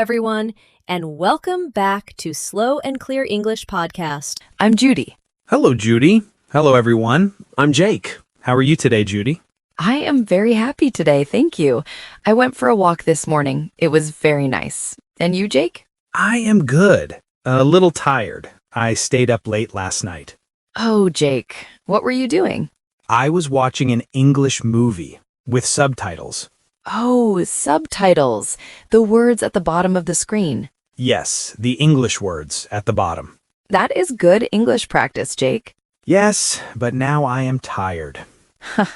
everyone, and welcome back to Slow and Clear English Podcast. I'm Judy. Hello, Judy. Hello, everyone. I'm Jake. How are you today, Judy? I am very happy today, thank you. I went for a walk this morning. It was very nice. And you, Jake? I am good. A little tired. I stayed up late last night. Oh, Jake, what were you doing? I was watching an English movie with subtitles. Oh, subtitles. The words at the bottom of the screen. Yes, the English words at the bottom. That is good English practice, Jake. Yes, but now I am tired.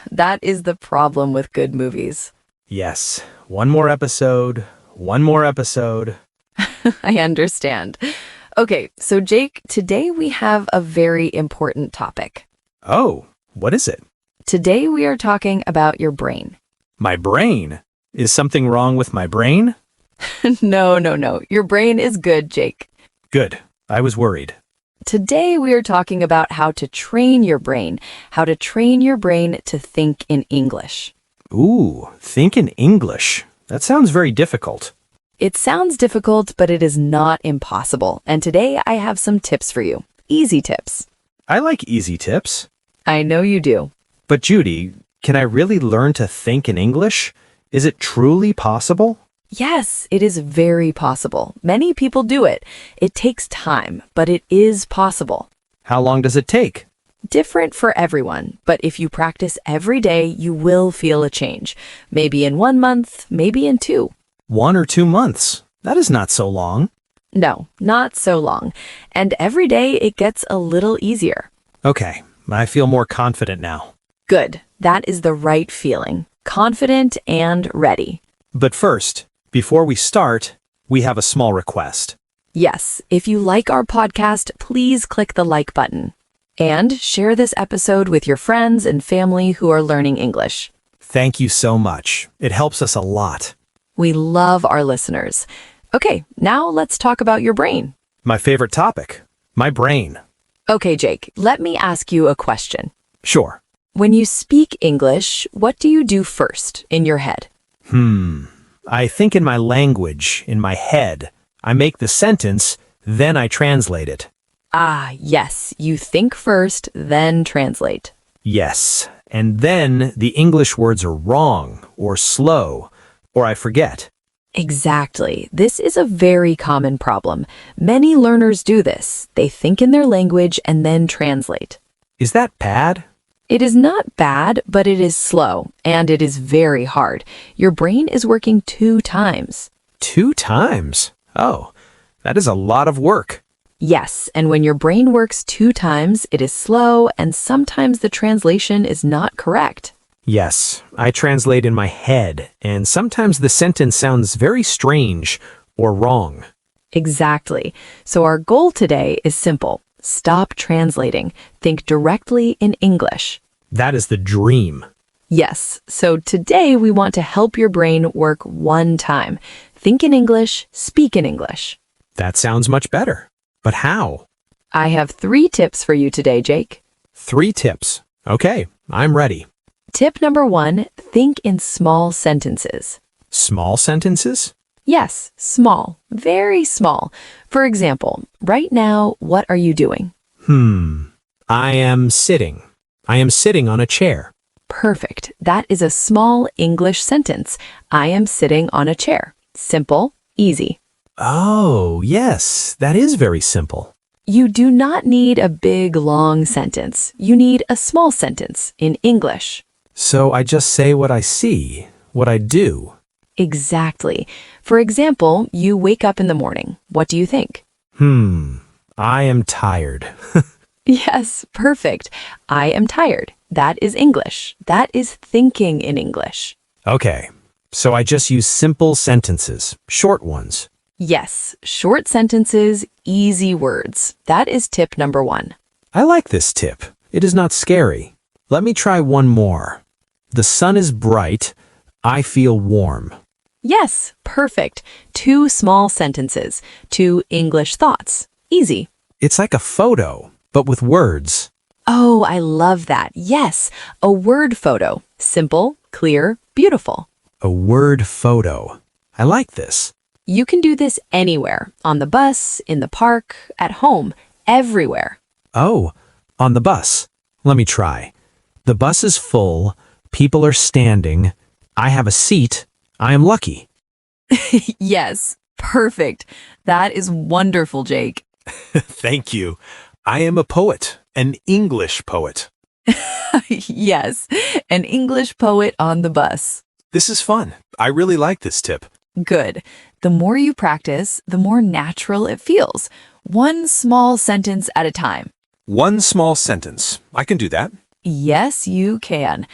That is the problem with good movies. Yes, one more episode, one more episode. I understand. Okay, so Jake, today we have a very important topic. Oh, what is it? Today we are talking about your brain. My brain? Is something wrong with my brain? No. Your brain is good, Jake. Good. I was worried. Today we are talking about how to train your brain to think in English. Ooh, think in English. That sounds very difficult. It sounds difficult, but it is not impossible. And today I have some tips for you. Easy tips. I like easy tips. I know you do. But Judy, can I really learn to think in English? Is it truly possible? Yes, it is very possible. Many people do it. It takes time, but it is possible. How long does it take? Different for everyone, but if you practice every day, you will feel a change. Maybe in 1 month, maybe in 2. 1 or 2 months. That is not so long. No, not so long. And every day it gets a little easier. Okay, I feel more confident now. Good. That is the right feeling. Confident and ready. But first, before we start, we have a small request. Yes, if you like our podcast, please click the like button. And share this episode with your friends and family who are learning English. Thank you so much. It helps us a lot. We love our listeners. Okay, now let's talk about your brain. My favorite topic, my brain. Okay, Jake, let me ask you a question. Sure. When you speak English, what do you do first in your head? I think in my language, in my head. I make the sentence, then I translate it. Ah, yes, you think first, then translate. Yes, and then the English words are wrong, or slow, or I forget. Exactly. This is a very common problem. Many learners do this. They think in their language and then translate. Is that bad? It is not bad, but it is slow, and it is very hard. Your brain is working 2 times. 2 times? Oh, that is a lot of work. Yes, and when your brain works 2 times, it is slow, and sometimes the translation is not correct. Yes, I translate in my head, and sometimes the sentence sounds very strange or wrong. Exactly. So our goal today is simple. Stop translating. Think directly in English. That is the dream. Yes, so today we want to help your brain work 1 time. Think in English, speak in English. That sounds much better. But how? I have 3 tips for you today, Jake. 3 tips. Okay, I'm ready. Tip number 1, think in small sentences. Small sentences? Yes, small, very small. For example, right now, what are you doing? I am sitting. I am sitting on a chair. Perfect. That is a small English sentence. I am sitting on a chair. Simple, easy. Oh, yes, that is very simple. You do not need a big, long sentence. You need a small sentence in English. So I just say what I see, what I do. Exactly. For example, you wake up in the morning. What do you think? I am tired. Yes, perfect. I am tired. That is English. That is thinking in English. Okay, so I just use simple sentences, short ones. Yes, short sentences, easy words. That is tip number 1. I like this tip. It is not scary. Let me try one more. The sun is bright. I feel warm. Yes, perfect. 2 small sentences, 2 English thoughts. Easy. It's like a photo, but with words. Oh, I love that. Yes, a word photo. Simple, clear, beautiful. A word photo. I like this. You can do this anywhere, on the bus, in the park, at home, everywhere. Oh, on the bus. Let me try. The bus is full. People are standing. I have a seat. I am lucky. Yes, perfect. That is wonderful, Jake. Thank you. I am a poet, an English poet. Yes, an English poet on the bus. This is fun. I really like this tip. Good. The more you practice, the more natural it feels. One small sentence at a time. One small sentence. I can do that. Yes, you can.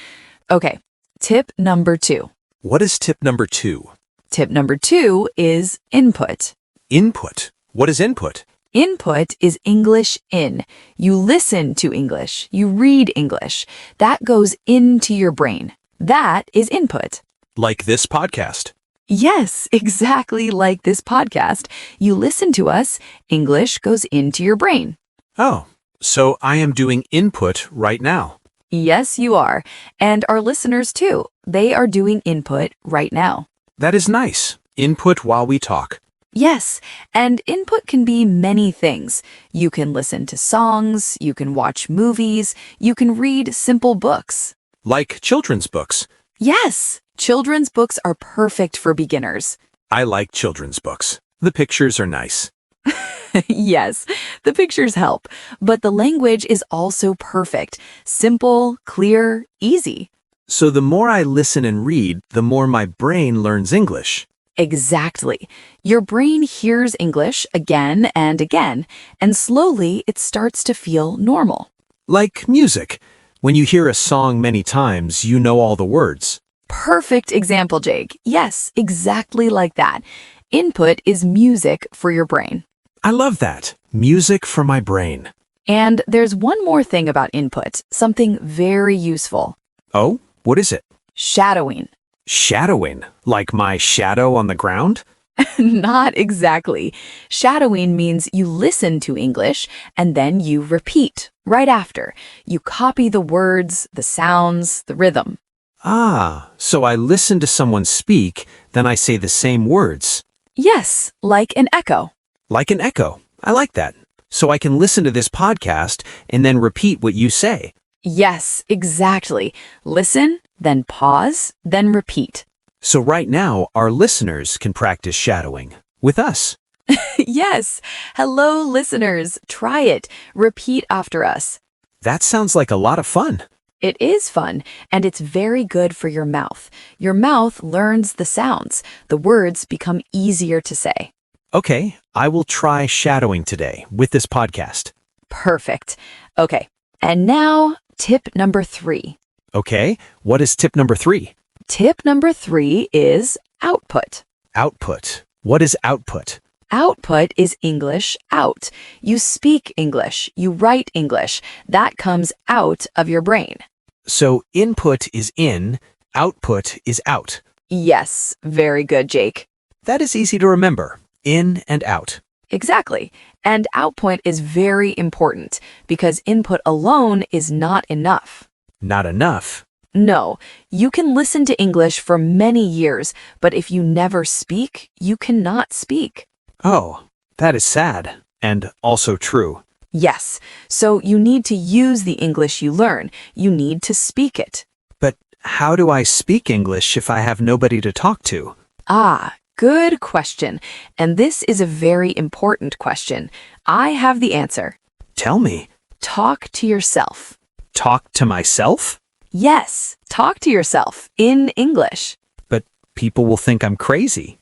Okay, tip number 2. What is tip number 2? Tip number 2 is input. Input. What is input? Input is English in. You listen to English. You read English. That goes into your brain. That is input. Like this podcast. Yes, exactly like this podcast. You listen to us, English goes into your brain. Oh, so I am doing input right now. Yes, you are. And our listeners too. They are doing input right now. That is nice. Input while we talk. Yes, and input can be many things. You can listen to songs, you can watch movies, you can read simple books. Like children's books. Yes, children's books are perfect for beginners. I like children's books. The pictures are nice. Yes, the pictures help, but the language is also perfect. Simple, clear, easy. So the more I listen and read, the more my brain learns English. Exactly. Your brain hears English again and again, and slowly it starts to feel normal. Like music. When you hear a song many times, you know all the words. Perfect example, Jake. Yes, exactly like that. Input is music for your brain. I love that. Music for my brain. And there's one more thing about input, something very useful. Oh, what is it? Shadowing. Shadowing. Like my shadow on the ground? Not exactly. Shadowing means you listen to English and then you repeat right after. You copy the words, the sounds, the rhythm. Ah, so I listen to someone speak, then I say the same words. Yes, like an echo. Like an echo. I like that. So I can listen to this podcast and then repeat what you say. Yes, exactly. Listen, then pause, then repeat. So right now, our listeners can practice shadowing with us. Yes. Hello, listeners. Try it. Repeat after us. That sounds like a lot of fun. It is fun, and it's very good for your mouth. Your mouth learns the sounds. The words become easier to say. Okay, I will try shadowing today with this podcast. Perfect. Okay, and now tip number 3. Okay, what is tip number 3? Tip number 3 is output. Output. What is output? Output is English out. You speak English. You write English. That comes out of your brain. So input is in, output is out. Yes, very good, Jake. That is easy to remember. In and out. Exactly. And output is very important because input alone is not enough. Not enough. No, you can listen to English for many years, but if you never speak, you cannot speak. Oh, that is sad and also true. Yes, so you need to use the English you learn. You need to speak it. But how do I speak English if I have nobody to talk to? Ah, good question. And this is a very important question. I have the answer. Tell me. Talk to yourself. Talk to myself? Yes, talk to yourself in English. But people will think I'm crazy.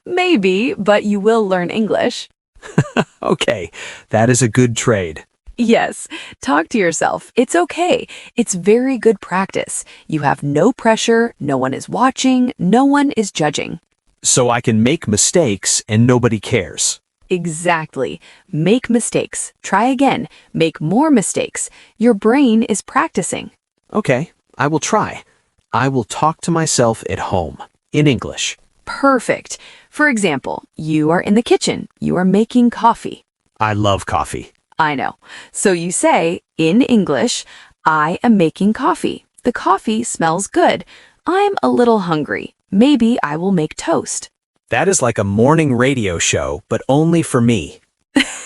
Maybe, but you will learn English. Okay, that is a good trade. Yes, talk to yourself. It's okay. It's very good practice. You have no pressure, no one is watching, no one is judging. So I can make mistakes and nobody cares. Exactly. Make mistakes. Try again. Make more mistakes. Your brain is practicing. Okay, I will try. I will talk to myself at home in English. Perfect. For example, you are in the kitchen. You are making coffee. I love coffee. I know. So you say, in English, I am making coffee. The coffee smells good. I'm a little hungry. Maybe I will make toast. That is like a morning radio show, but only for me.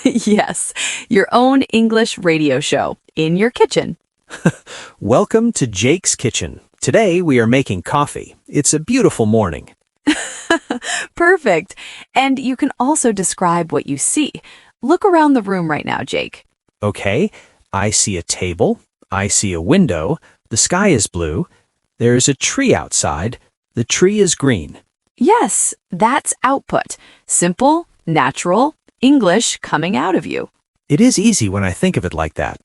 Yes, your own English radio show in your kitchen. Welcome to Jake's Kitchen. Today we are making coffee. It's a beautiful morning. Perfect. And you can also describe what you see. Look around the room right now, Jake. Okay, I see a table. I see a window. The sky is blue. There's a tree outside. The tree is green. Yes, that's output. Simple, natural, English coming out of you. It is easy when I think of it like that.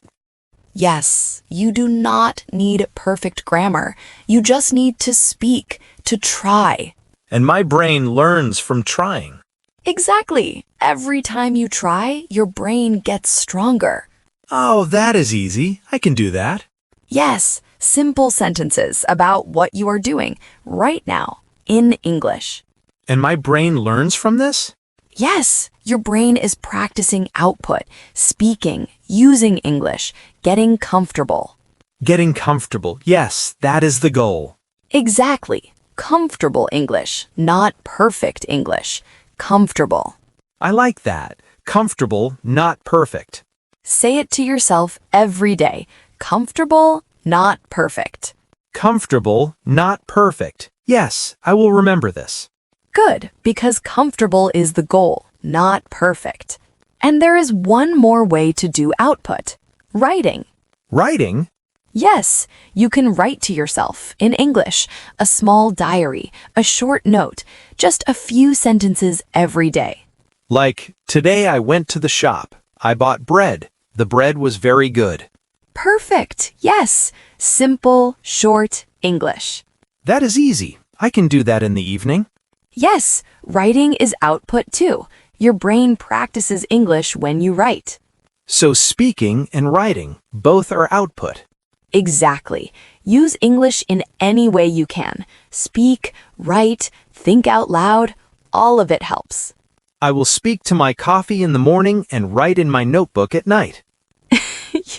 Yes, you do not need perfect grammar. You just need to speak, to try. And my brain learns from trying. Exactly. Every time you try, your brain gets stronger. Oh, that is easy. I can do that. Yes, simple sentences about what you are doing right now in English. And my brain learns from this? Yes, your brain is practicing output, speaking, using English, getting comfortable. Getting comfortable. Yes, that is the goal. Exactly. Comfortable English, not perfect English. Comfortable. I like that. Comfortable, not perfect. Say it to yourself every day. Comfortable, not perfect. Comfortable, not perfect. Yes, I will remember this. Good, because comfortable is the goal, not perfect. And there is one more way to do output. Writing. Writing? Yes, you can write to yourself in English, a small diary, a short note, just a few sentences every day. Like, today I went to the shop. I bought bread. The bread was very good. Perfect. Yes. Simple, short English. That is easy. I can do that in the evening. Yes, writing is output too. Your brain practices English when you write. So speaking and writing, both are output. Exactly. Use English in any way you can. Speak, write, think out loud. All of it helps. I will speak to my coffee in the morning and write in my notebook at night.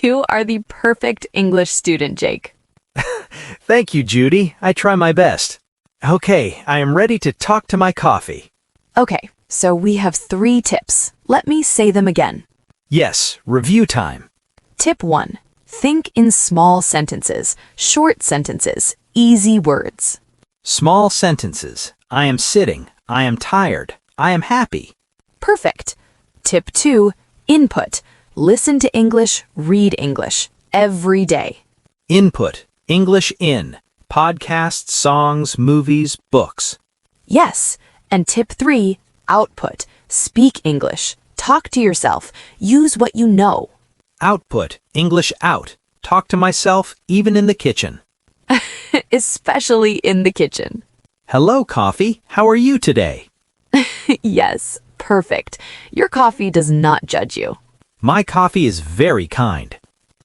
You are the perfect English student, Jake. Thank you, Judy. I try my best. Okay, I am ready to talk to my coffee. Okay, so we have 3 tips. Let me say them again. Yes, review time. Tip 1. Think in small sentences, short sentences, easy words. Small sentences. I am sitting. I am tired. I am happy. Perfect. Tip 2. Input. Listen to English, read English every day. Input. English in. Podcasts, songs, movies, books. Yes. And tip 3. Output. Speak English. Talk to yourself. Use what you know. Output. English out. Talk to myself, even in the kitchen. Especially in the kitchen. Hello, coffee. How are you today? Yes, perfect. Your coffee does not judge you. My coffee is very kind.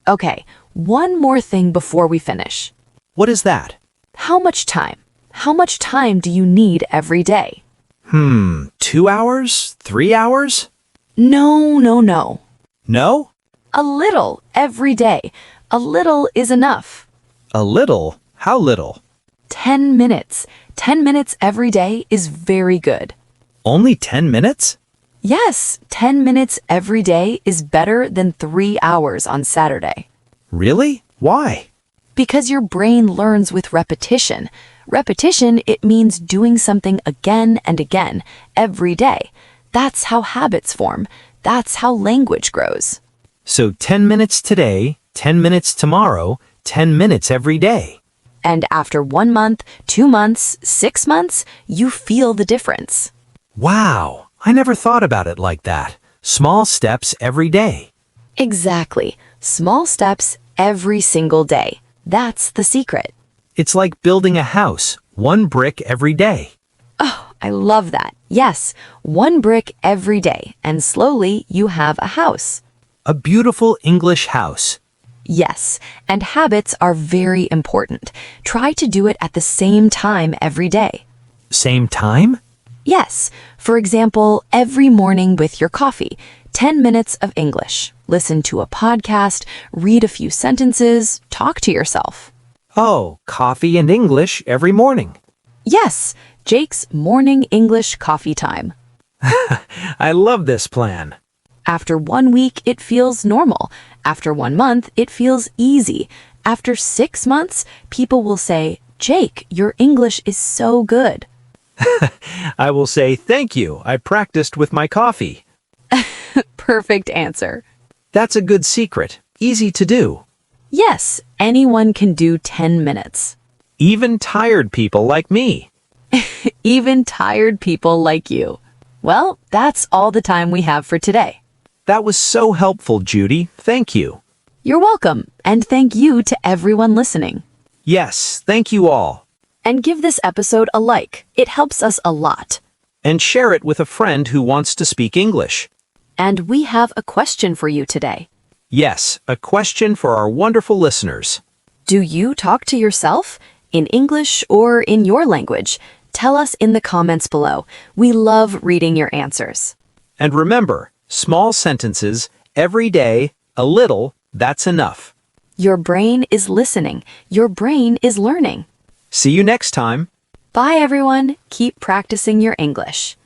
Okay, one more thing before we finish. What is that? How much time? How much time do you need every day? 2 hours? 3 hours? No. No? A little every day. A little is enough. A little? How little? 10 minutes. 10 minutes every day is very good. Only 10 minutes? Yes, 10 minutes every day is better than 3 hours on Saturday. Really? Why? Because your brain learns with repetition. Repetition, it means doing something again and again, every day. That's how habits form. That's how language grows. So 10 minutes today, 10 minutes tomorrow, 10 minutes every day. And after 1 month, 2 months, 6 months, you feel the difference. Wow, I never thought about it like that. Small steps every day. Exactly. Small steps every single day. That's the secret. It's like building a house, 1 brick every day. Oh, I love that. Yes, 1 brick every day, and slowly you have a house. A beautiful English house. Yes, and habits are very important. Try to do it at the same time every day. Same time? Yes, for example, every morning with your coffee, 10 minutes of English. Listen to a podcast, read a few sentences, talk to yourself. Oh, coffee and English every morning. Yes, Jake's morning English coffee time. I love this plan. After 1 week, it feels normal. After 1 month, it feels easy. After 6 months, people will say, Jake, your English is so good. I will say thank you. I practiced with my coffee. Perfect answer. That's a good secret. Easy to do. Yes, anyone can do 10 minutes. Even tired people like me. Even tired people like you. Well, that's all the time we have for today. That was so helpful, Judy. Thank you. You're welcome, and thank you to everyone listening. Yes, thank you all. And give this episode a like. It helps us a lot. And share it with a friend who wants to speak English. And we have a question for you today. Yes, a question for our wonderful listeners. Do you talk to yourself in English or in your language? Tell us in the comments below. We love reading your answers. And remember, small sentences, every day, a little, that's enough. Your brain is listening. Your brain is learning. See you next time. Bye, everyone. Keep practicing your English.